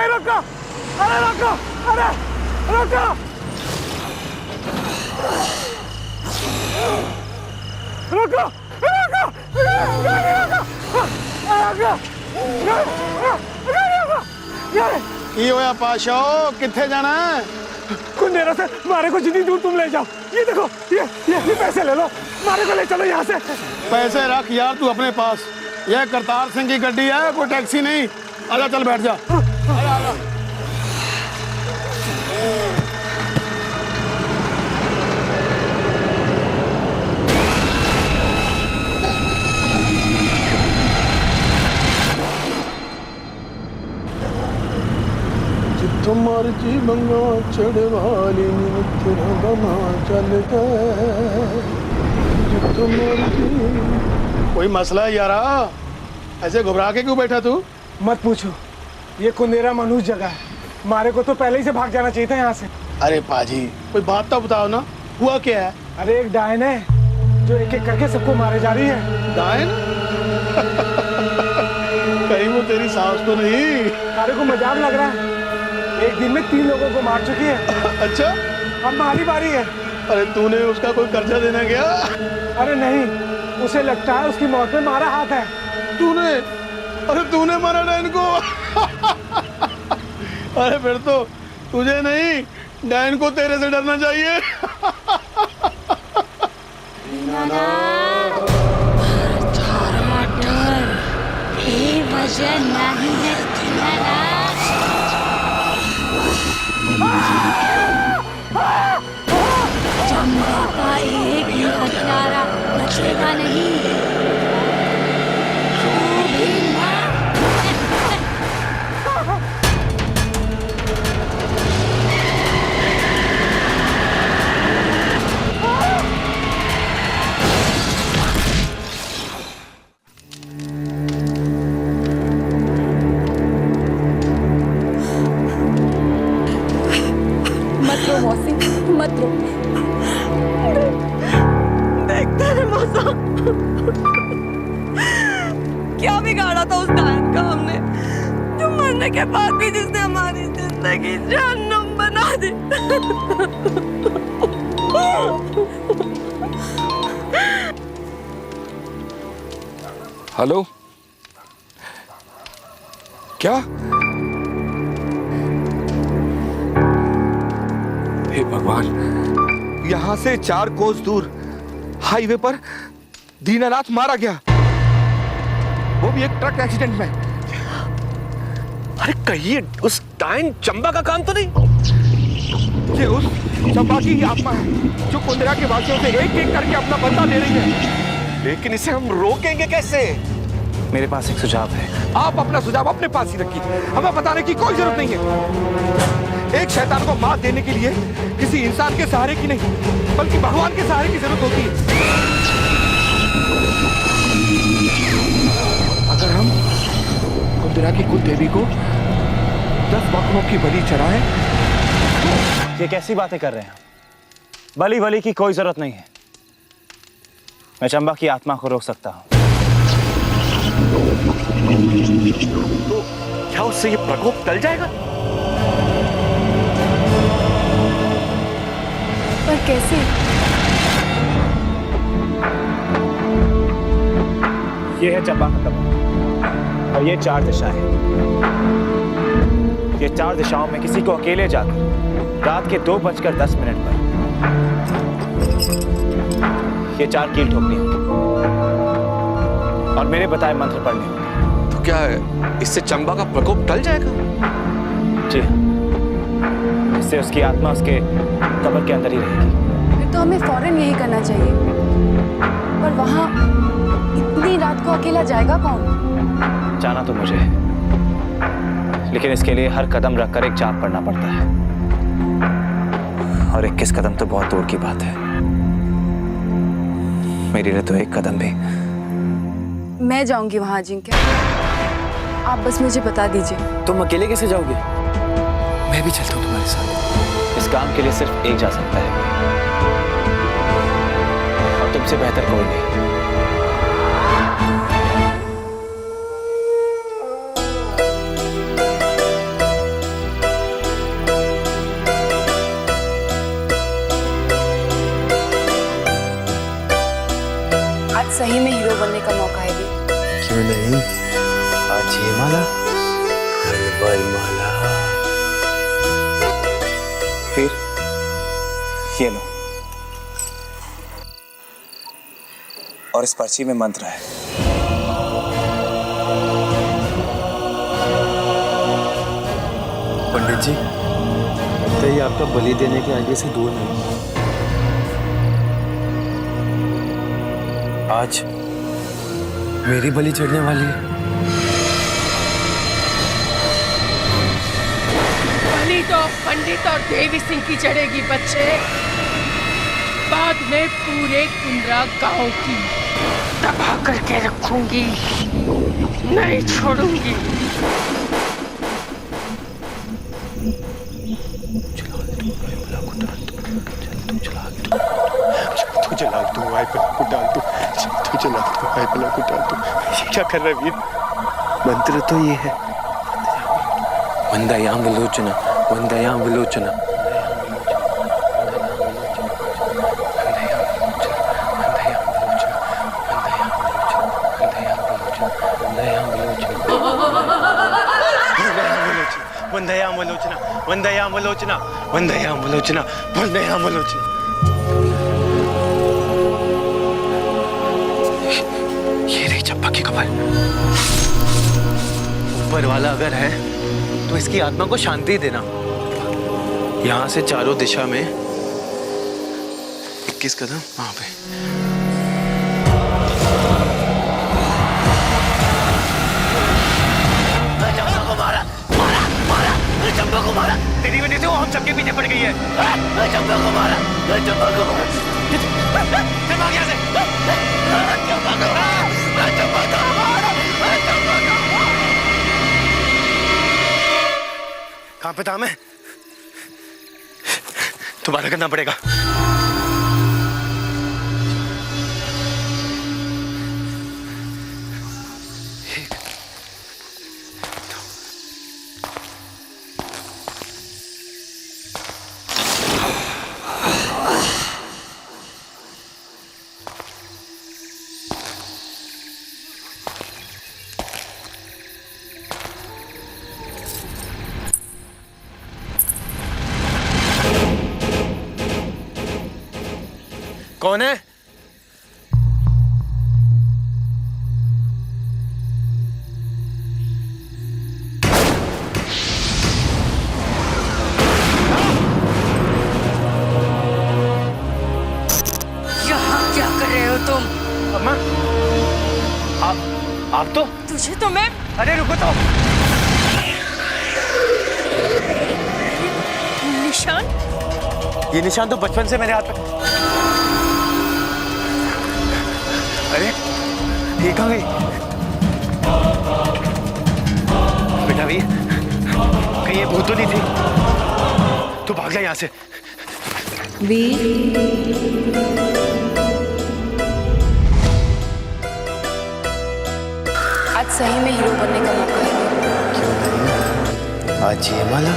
भाई रोको, अरे रोको, अरे रोको, रोको, की होया पाशाओ, किथे जाना है? कुंदेरा से मारे को जितनी दूर तुम ले जाओ। ये देखो, ये पैसे ले लो, मारे को ले चलो यहाँ से। पैसे रख यार तू अपने पास। यह करतार सिंह की गड्डी है, कोई टैक्सी नहीं। आजा चल बैठ जा। आजा। मर्जी मंगा चढ़वाली तेरा बना चल कोई मसला है यारा? ऐसे घबरा के क्यों बैठा तू? मत पूछो, ये कुंदेरा मनुष्य जगह है। मारे को तो पहले ही से भाग जाना चाहिए था यहाँ से। अरे पाजी कोई बात तो बताओ ना, हुआ क्या है? अरे एक डायन है जो एक एक करके सबको मारे जा रही है। डायन? कहीं वो तेरी सास तो नहीं? मारे को मजाक लग रहा है, एक दिन में 3 लोगों को मार चुकी है। अच्छा, अब हमारी बारी है। अरे तूने उसका कोई कर्जा देना क्या? अरे नहीं, उसे लगता है उसकी मौत में हमारा हाथ है। तूने? अरे तूने मारा डायन को? अरे फिर तो तुझे नहीं, डायन को तेरे से डरना चाहिए। वजह नहीं है चंबा का एक ही हथियारा बचेगा नहीं। मत रो मौसी, मत रो। देखते हैं मौसा, क्या बिगाड़ा था उस डायन का हमने, जो मरने के बाद भी जिसने हमारी जिंदगी जहन्नुम बना दी। हेलो, क्या? हे भगवान, यहां से 4 कोस दूर हाईवे पर दीनानाथ मारा गया, वो भी एक ट्रक एक्सीडेंट में। अरे कहिए उस डायन चंबा का काम तो नहीं? ये उस चंबा की ही आत्मा है जो कुंदरा के वासियों से एक एक करके अपना बदला ले रही है। लेकिन इसे हम रोकेंगे कैसे? मेरे पास एक सुझाव है। आप अपना सुझाव अपने पास ही रखिए, हमें बताने की कोई जरूरत नहीं है। एक शैतान को मात देने के लिए किसी इंसान के सहारे की नहीं, बल्कि भगवान के सहारे की जरूरत होती है। अगर हम कुंदरा की कुल देवी को 10 बकरों की बलि चढ़ाएं। ये कैसी बातें कर रहे हैं? बलि बलि की कोई जरूरत नहीं है। मैं चंबा की आत्मा को रोक सकता हूं। तो क्या उससे ये प्रकोप टल जाएगा? पर कैसे? ये है चंबा का कमरा और ये 4 दिशाएं। ये 4 दिशाओं में किसी को अकेले जाकर रात के 2:10 पर ये 4 कील ठोकनी होगी और मेरे बताए मंत्र पढ़ने होंगे। तो क्या इससे चंबा का प्रकोप टल जाएगा? जी, इससे उसकी आत्मा उसके कब्र के अंदर ही रहेगी। फिर तो हमें फौरन यही करना चाहिए। पर वहां इतनी रात को अकेला जाएगा कौन? जाना तो मुझे है, लेकिन इसके लिए हर कदम रखकर एक जाप पढ़ना पड़ता है, और 21 कदम तो बहुत दूर की बात है। मेरे लिए तो 1 कदम भी। मैं जाऊंगी वहां अजिंक्य, आप बस मुझे बता दीजिए। तुम अकेले कैसे जाओगे? मैं भी चलता हूँ तुम्हारे साथ। इस काम के लिए सिर्फ एक जा सकता है, और तुमसे बेहतर कोई नहीं। सही में हीरो बनने का मौका है वीर। क्यों नहीं? आज ये माला, वरमाला। फिर ये लो, और इस पर्ची में मंत्र है। पंडित जी, लगता है ये आपका बलि देने के आगे से दूर नहीं। आज मेरी बलि चढ़ने वाली है। बलि तो पंडित और देवी सिंह की चढ़ेगी बच्चे, बाद में पूरे कुंद्रा गांव की दबा करके रखूंगी, नहीं छोड़ूंगी। क्या कर रहा है वीर? मंत्र तो ये है, वंदयाम विलोचना, वंदयाम विलोचना। वंदयाम विलोचना, वंदयाम विलोचना, वंदयाम विलोचना, वंदयाम विलोचना। ये रही चंपा की कमर। ऊपर वाला अगर है तो इसकी आत्मा को शांति देना। यहां से चारों दिशा में 21 कदम वहां पे। चंपा को मारा, तेरी वजह से वो हम सबके पीछे पड़ गई है। चंपा को मारा, चंपा को मारा। चल भाग यहाँ से। चंपा को मारा, चंपा को मारा, चंपा को मारा। कहाँ पे था मैं? दोबारा करना पड़ेगा। कौन है? यहाँ क्या कर रहे हो तुम? अम्मा, आप तो? तुझे तो मैं। अरे रुको तो। निशान? ये निशान तो बचपन से मेरे हाथ पे। अरे ये कहाँ गई? बेटा वीर, कहीं ये भूत तो नहीं थी? तू भाग जा यहाँ से। वीर, आज सही में हीरो बनने का मौका है। क्यों नहीं? आज ये माला,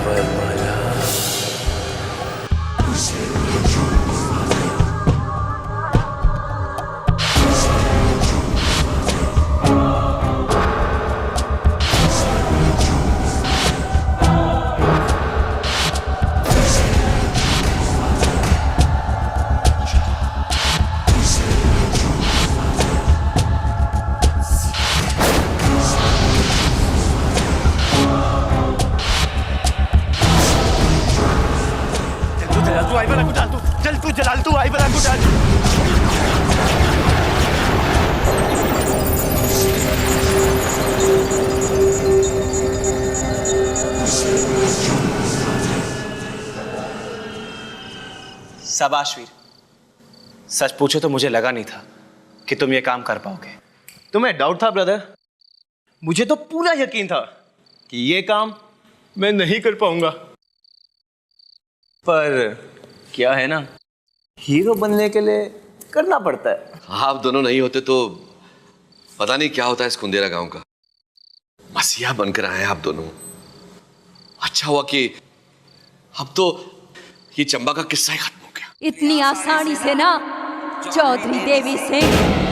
वरमाला। तू आई बला को डाल, तू चल, तू जलाल, तू आई बला को डाल। शाबाश वीर, सच पूछो तो मुझे लगा नहीं था कि तुम ये काम कर पाओगे। तुम्हें डाउट था ब्रदर? मुझे तो पूरा यकीन था कि ये काम मैं नहीं कर पाऊंगा, पर क्या है ना, हीरो बनने के लिए करना पड़ता है। आप दोनों नहीं होते तो पता नहीं क्या होता है इस कुंदेरा गांव का। मसीहा बनकर आए आप दोनों। अच्छा हुआ कि अब तो ये चंबा का किस्सा ही खत्म हो गया। इतनी आसानी से ना चौधरी देवी सिंह।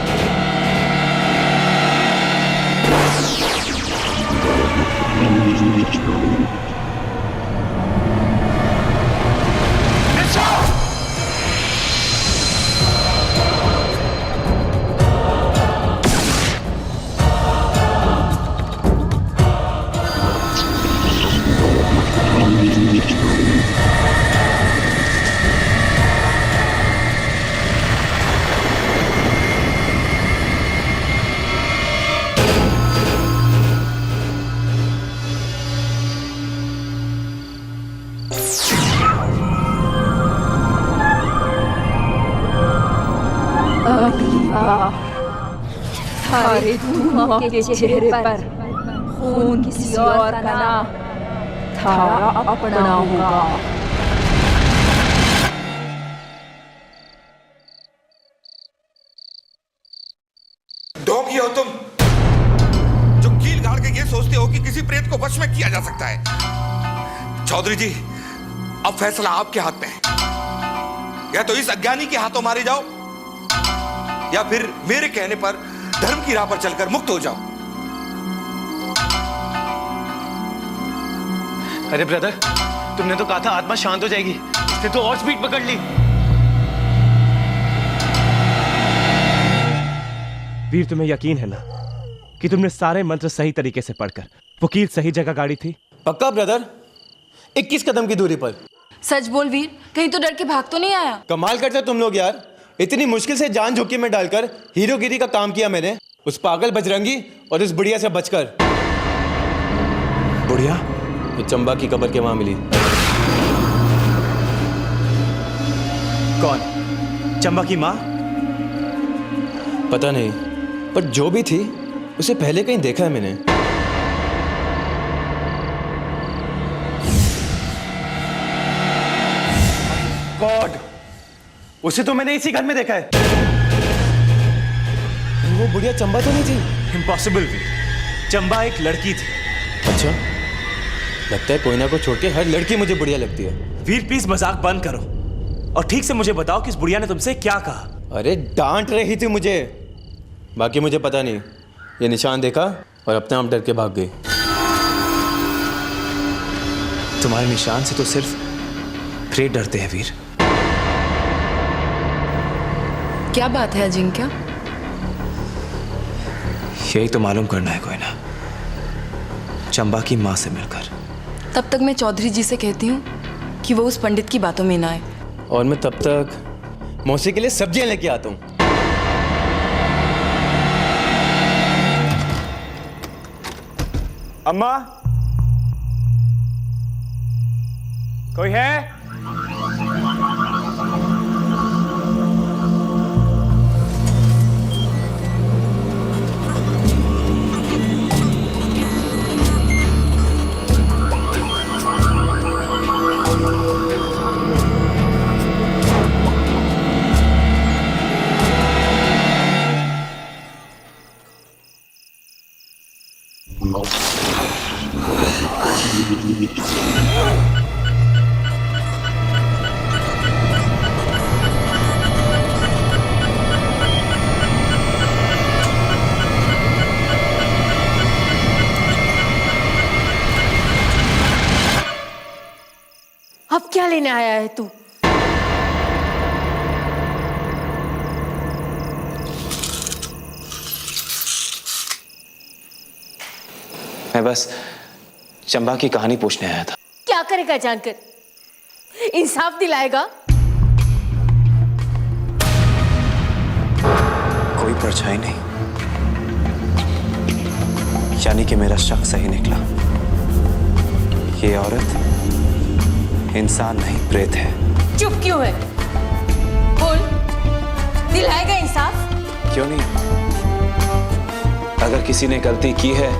थारे धुआं के चेहरे पर खून किसी और का ना थारा अपना होगा। ढोंगी हो तुम, जो कील गाड़ के ये सोचते हो कि किसी प्रेत को वश में किया जा सकता है। चौधरी जी, अब फैसला आपके हाथ में है। या तो इस अज्ञानी के हाथों मारे जाओ, या फिर मेरे कहने पर धर्म की राह पर चलकर मुक्त हो जाओ। अरे ब्रदर, तुमने तो कहा था आत्मा शांत हो जाएगी, इसने तो और स्पीड पकड़ ली। वीर, तुम्हें यकीन है ना कि तुमने सारे मंत्र सही तरीके से पढ़कर वकील सही जगह गाड़ी थी? पक्का ब्रदर, 21 कदम की दूरी पर। सच बोल वीर, कहीं तो डर के भाग तो नहीं आया? कमाल करते तुम लोग यार, इतनी मुश्किल से जान जोखिम में डालकर हीरोगिरी का काम किया मैंने, उस पागल बजरंगी और उस बुढ़िया से बचकर। बुढ़िया? ये चंबा की कब्र के वहां मिली। कौन? चंबा की माँ? पता नहीं, पर जो भी थी उसे पहले कहीं देखा है मैंने। गॉड, उसे तो मैंने इसी घर में देखा है। वो बुढ़िया चंबा तो नहीं थी? इम्पॉसिबल वीर, चंबा एक लड़की थी। अच्छा, लगता है कोई ना को छोड़ के हर लड़की मुझे बुढ़िया लगती है। वीर प्लीज मजाक बंद करो और ठीक से मुझे बताओ कि इस बुढ़िया ने तुमसे क्या कहा? अरे डांट रही थी मुझे, बाकी मुझे पता नहीं। ये निशान देखा और अपने आप डर के भाग गई। तुम्हारे निशान से तो सिर्फ प्रेत डरते हैं वीर। क्या बात है अजिंक्य? यही तो मालूम करना है कोई ना, चंबा की माँ से मिलकर। तब तक मैं चौधरी जी से कहती हूँ कि वो उस पंडित की बातों में ना आए। और मैं तब तक मौसी के लिए सब्जियां लेके आता हूँ। अम्मा, कोई है? अब क्या लेने आया है तू? मैं बस चंबा की कहानी पूछने आया था। क्या करेगा जानकर? इंसाफ दिलाएगा? कोई परछाई नहीं, यानी कि मेरा शक सही निकला। ये औरत इंसान नहीं, प्रेत है। चुप क्यों है? बोल, दिलाएगा इंसाफ? क्यों नहीं? अगर किसी ने गलती की है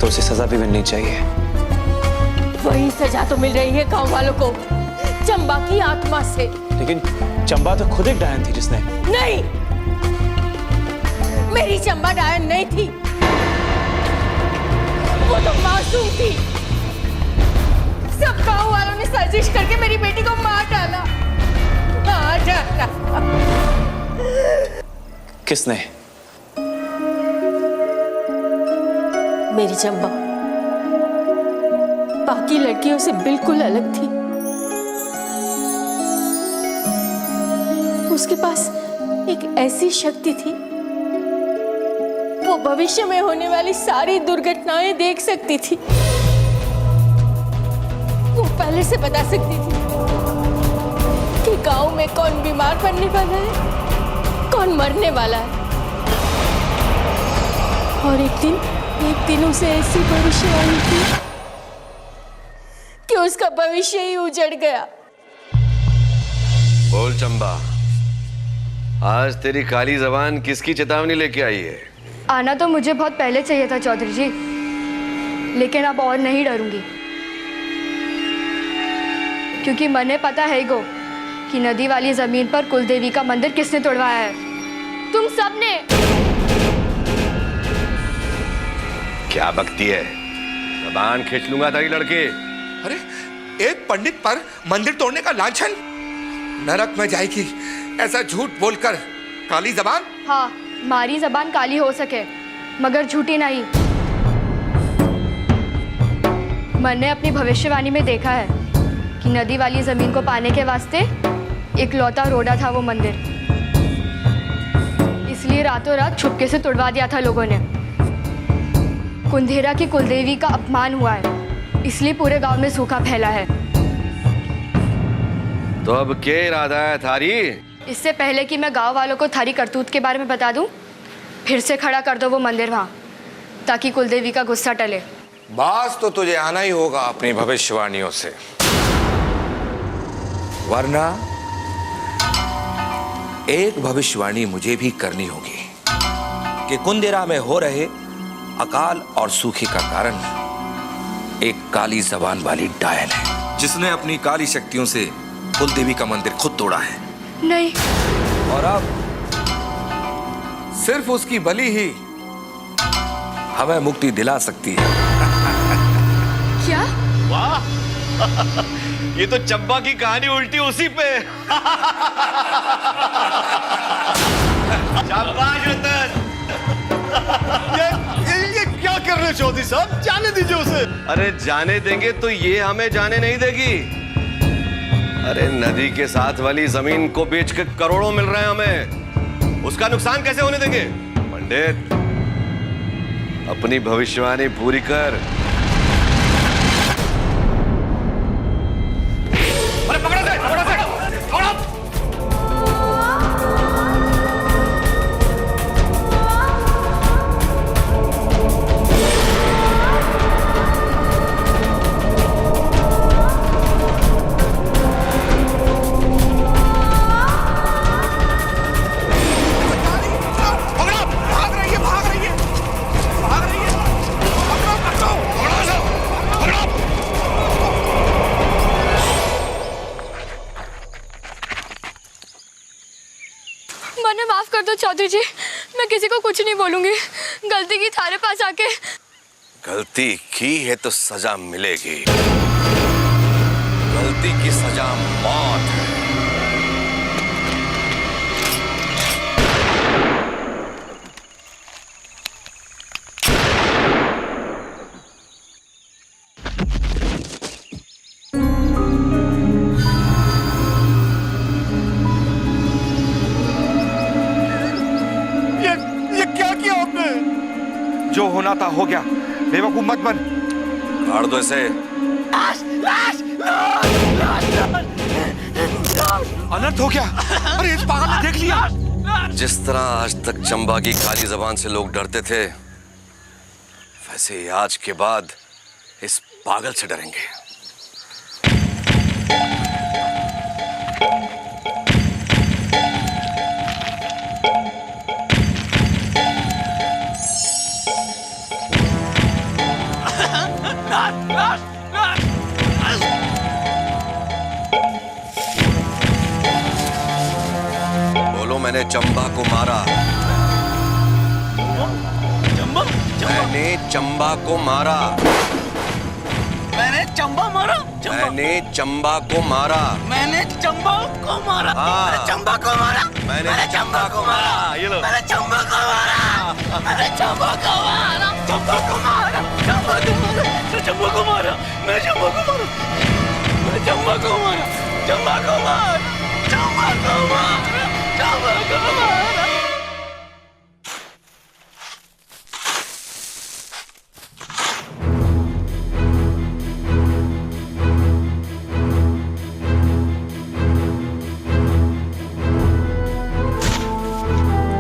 तो उसे सजा भी मिलनी चाहिए। वही सजा तो मिल रही है गांव वालों को, चंबा की आत्मा से। लेकिन चंबा तो खुद एक डायन थी जिसने। नहीं, मेरी चंबा डायन नहीं थी, वो तो मासूम थी। सब गांव वालों ने साजिश करके मेरी बेटी को मार डाला। किसने? मेरी चंबा बाकी लड़कियों से बिल्कुल अलग थी। उसके पास एक ऐसी शक्ति थी, वो भविष्य में होने वाली सारी दुर्घटनाएं देख सकती थी। वो पहले से बता सकती थी कि गांव में कौन बीमार पड़ने वाला है, कौन मरने वाला है। और एक दिन उसे ऐसी भविष्यवाणी की कि उसका भविष्य ही उजड़ गया। बोल चंबा, आज तेरी काली जबान किसकी चेतावनी लेके आई है? आना तो मुझे बहुत पहले चाहिए था चौधरी जी, लेकिन अब और नहीं डरूंगी, क्योंकि मने पता है गो कि नदी वाली जमीन पर कुलदेवी का मंदिर किसने तोड़वाया है। तुम सब ने। क्या बकती है? जबान खींच लूंगा तेरी लड़के। अरे एक पंडित पर मंदिर तोड़ने का लांछन, नरक में जाएगी ऐसा झूठ बोलकर काली जबान। हाँ, मारी जबान काली हो सके मगर झूठी नहीं। मैंने अपनी भविष्यवाणी में देखा है कि नदी वाली जमीन को पाने के वास्ते इकलौता रोड़ा था वो मंदिर, इसलिए रातों रात छुपके से तोड़वा दिया था लोगों ने। कुंदेरा की कुलदेवी का अपमान हुआ है, इसलिए पूरे गांव में सूखा फैला है। तो अब क्या इरादा है थारी? इससे पहले कि मैं गांव वालों को थारी करतूत के बारे में बता दूं, फिर से खड़ा कर दो वो मंदिर वहां, ताकि कुलदेवी का गुस्सा टले। बास तो तुझे आना ही होगा अपनी भविष्यवाणियों से, वरना एक भविष्यवाणी मुझे भी करनी होगी कि कुंदेरा में हो रहे अकाल और सूखे का कारण एक काली जबान वाली डायन है, जिसने अपनी काली शक्तियों से कुलदेवी का मंदिर खुद तोड़ा है। नहीं। और अब सिर्फ उसकी बलि ही हमें मुक्ति दिला सकती है। क्या? वाह ये तो चंबा की कहानी उल्टी उसी पे। शाबाश रतन। ये क्या कर रहे हो चौधरी साहब? जाने दीजिए उसे। अरे जाने देंगे तो ये हमें जाने नहीं देगी। अरे नदी के साथ वाली जमीन को बेच के करोड़ों मिल रहे हैं हमें, उसका नुकसान कैसे होने देंगे? पंडित अपनी भविष्यवाणी पूरी कर। अरे पकड़ो से, पकड़ो से, पकड़ो। मैंने माफ कर दो चौधरी जी, मैं किसी को कुछ नहीं बोलूंगी। गलती की थारे पास आके। गलती की है तो सजा मिलेगी। गलती की सजा मौत है। जो होना था हो गया, बेवकूफ मत बन। काट दो इसे। अनर्थ हो गया। अरे इस पागल ने देख लिया। जिस तरह आज तक चंबा की काली जबान से लोग डरते थे, वैसे ही आज के बाद इस पागल से डरेंगे। बोलो मैंने चंबा को मारा। चंबा? मैंने चंबा को मारा। मैंने चंबा मारा? मैंने चंबा को मारा। मैंने चंबा को मारा। मैंने चंबा को मारा। मैंने चंबा को मारा। ये लो। मैंने चंबा को मारा। मैंने चंबा को मारा। चंबा को मारा। चंबा को मारा। चंबा को मारा। मैं चंबा को मारा। मैं चंबा को मारा। चंबा को मारा। चंबा को मारा। चंबा को मारा।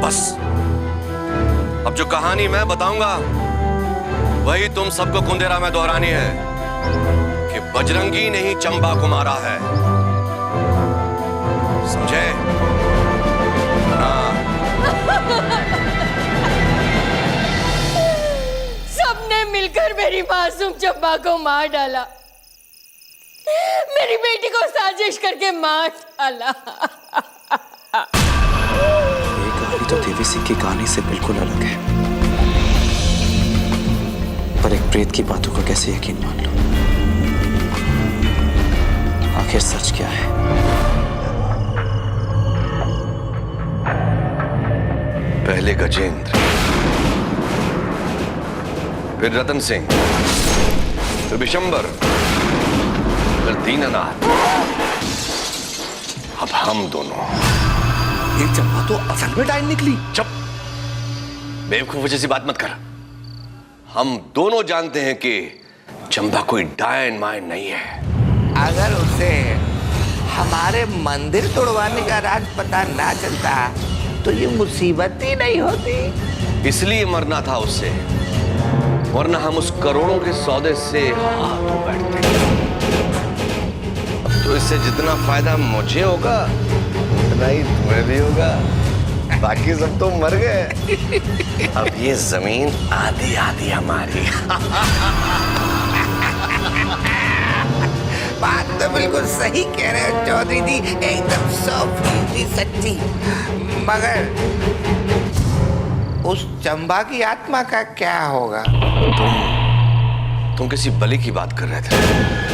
बस अब जो कहानी मैं बताऊंगा वही तुम सबको कुंदेरा में दोहरानी है कि बजरंगी ने ही चंबा को मारा है। समझे? सबने मिलकर मेरी मासूम चंबा को मार डाला। मेरी बेटी को साजिश करके मार डाला। तो देवी सिंह की कहानी से बिल्कुल अलग है, पर एक प्रेत की बातों का कैसे यकीन मान लो? आखिर सच क्या है? पहले गजेंद्र, फिर रतन सिंह, फिर बिशंबर, फिर दीनानाथ, अब हम दोनों। ये चंबा तो असल में डायन निकली। चुप, बेवकूफ जैसी बात मत कर। हम दोनों जानते हैं कि चंबा कोई डायन मायन नहीं है। अगर उसे हमारे मंदिर तोड़वाने का राज पता ना चलता तो ये मुसीबत ही नहीं होती। इसलिए मरना था उससे, वरना हम उस करोड़ों के सौदे से हाथ धो बैठते। अब तो इससे जितना फायदा मुझे होगा उतना ही तुम्हें भी होगा। बाकी सब तो मर गए। अब ये जमीन आधी आधी हमारी। बात तो बिल्कुल सही कह रहे हो चौधरी जी, एकदम 100% सच्ची। मगर उस चंबा की आत्मा का क्या होगा? तुम किसी बलि की बात कर रहे थे।